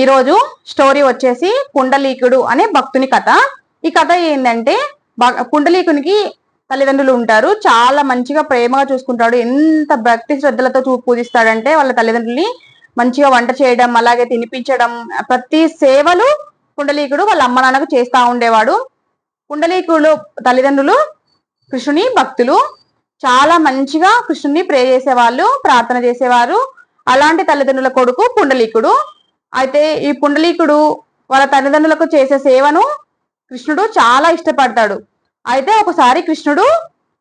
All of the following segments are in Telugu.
ఈరోజు స్టోరీ వచ్చేసి పుండలీకుడు అనే భక్తుని కథ. ఈ కథ ఏంటంటే పుండలీకునికి తల్లిదండ్రులు ఉంటారు. చాలా మంచిగా ప్రేమగా చూసుకుంటాడు. ఎంత భక్తి శ్రద్ధలతో పూజిస్తాడంటే వాళ్ళ తల్లిదండ్రుల్ని మంచిగా వంట చేయడం, అలాగే తినిపించడం, ప్రతి సేవలు పుండలీకుడు వాళ్ళ అమ్మ నాన్నకు చేస్తా ఉండేవాడు. పుండలీకుడు తల్లిదండ్రులు కృష్ణుని భక్తులు. చాలా మంచిగా కృష్ణుని ప్రే చేసేవాళ్ళు, ప్రార్థన చేసేవారు. అలాంటి తల్లిదండ్రుల కొడుకు పుండలీకుడు. అయితే ఈ పుండలీకుడు వాళ్ళ తల్లిదండ్రులకు చేసే సేవను కృష్ణుడు చాలా ఇష్టపడతాడు. అయితే ఒకసారి కృష్ణుడు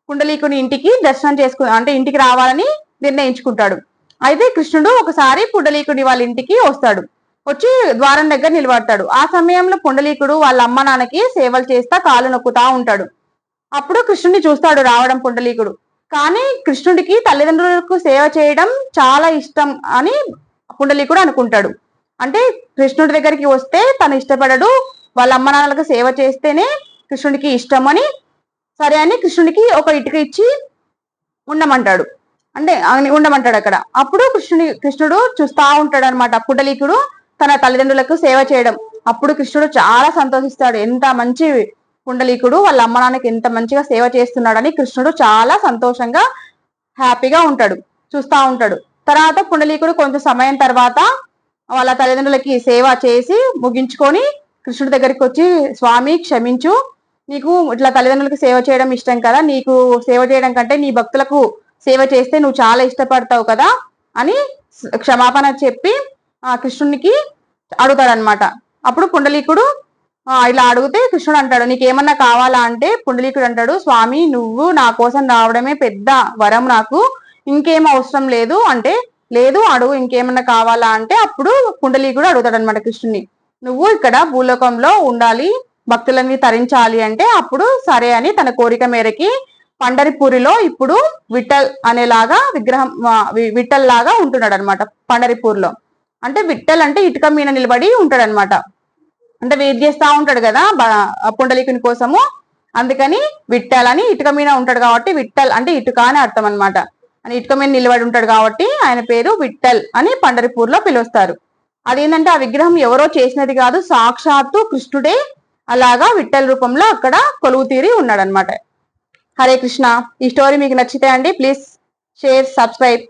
పుండలీకుని ఇంటికి దర్శనం అంటే ఇంటికి రావాలని నిర్ణయించుకుంటాడు. అయితే కృష్ణుడు ఒకసారి పుండలీకుడి వాళ్ళ ఇంటికి వస్తాడు. వచ్చి ద్వారం దగ్గర నిలబడతాడు. ఆ సమయంలో పుండలీకుడు వాళ్ళ అమ్మ నాన్నకి సేవలు చేస్తా కాళ్ళు నొక్కుతా ఉంటాడు. అప్పుడు కృష్ణుడిని చూస్తాడు రావడం పుండలీకుడు. కానీ కృష్ణుడికి తల్లిదండ్రులకు సేవ చేయడం చాలా ఇష్టం అని పుండలీకుడు అనుకుంటాడు. అంటే కృష్ణుడి దగ్గరికి వస్తే తను ఇష్టపడడు, వాళ్ళ అమ్మ నాన్నలకు సేవ చేస్తేనే కృష్ణుడికి ఇష్టం అని సరే అని కృష్ణుడికి ఒక ఇటుక ఇచ్చి ఉండమంటాడు. ఉండమంటాడు అక్కడ. అప్పుడు కృష్ణుడు చూస్తా ఉంటాడు అనమాట పుండలీకుడు తన తల్లిదండ్రులకు సేవ చేయడం. అప్పుడు కృష్ణుడు చాలా సంతోషిస్తాడు. ఎంత మంచి పుండలీకుడు వాళ్ళ అమ్మ నాన్నకి ఎంత మంచిగా సేవ చేస్తున్నాడని కృష్ణుడు చాలా సంతోషంగా హ్యాపీగా ఉంటాడు, చూస్తా ఉంటాడు. తర్వాత పుండలీకుడు కొంచెం సమయం తర్వాత వాళ్ళ తల్లిదండ్రులకి సేవ చేసి ముగించుకొని కృష్ణుడి దగ్గరికి వచ్చి, స్వామి క్షమించు, నీకు ఇట్లా తల్లిదండ్రులకు సేవ చేయడం ఇష్టం కదా, నీకు సేవ చేయడం కంటే నీ భక్తులకు సేవ చేస్తే నువ్వు చాలా ఇష్టపడతావు కదా అని క్షమాపణ చెప్పి కృష్ణునికి అడుగుతాడనమాట. అప్పుడు పుండలీకుడు ఇలా అడిగితే కృష్ణుడు అంటాడు, నీకేమన్నా కావాలా అంటే పుండలీకుడు అంటాడు, స్వామి నువ్వు నా కోసం రావడమే పెద్ద వరం, నాకు ఇంకేం అవసరం లేదు అంటే, లేదు అడుగు ఇంకేమన్నా కావాలా అంటే అప్పుడు పుండలీకుడు అడుగుతాడు అనమాట కృష్ణుని, నువ్వు ఇక్కడ భూలోకంలో ఉండాలి, భక్తులని తరించాలి అంటే అప్పుడు సరే అని తన కోరిక మేరకి పండరిపూరిలో ఇప్పుడు విఠల్ అనేలాగా విగ్రహం విఠల్ లాగా ఉంటున్నాడు అనమాట. పండరిపూర్లో అంటే విఠల్ అంటే ఇటుక మీద నిలబడి ఉంటాడు అనమాట. అంటే వెయిట్ చేస్తా ఉంటాడు కదా పుండలీకుని కోసము, అందుకని విఠల్ అని ఇటుక మీద ఉంటాడు కాబట్టి విఠల్ అంటే ఇటుక అని అర్థం అనమాట. అని ఇటుక మీద నిలబడి ఉంటాడు కాబట్టి ఆయన పేరు విఠల్ అని పండరిపూర్లో పిలుస్తారు. అదేంటంటే ఆ విగ్రహం ఎవరో చేసినది కాదు, సాక్షాత్తు కృష్ణుడే అలాగా విఠల్ రూపంలో అక్కడ కొలువు తీరి ఉన్నాడు అనమాట. హరే కృష్ణ. ఈ స్టోరీ మీకు నచ్చితే అండి ప్లీజ్ షేర్, సబ్స్క్రైబ్.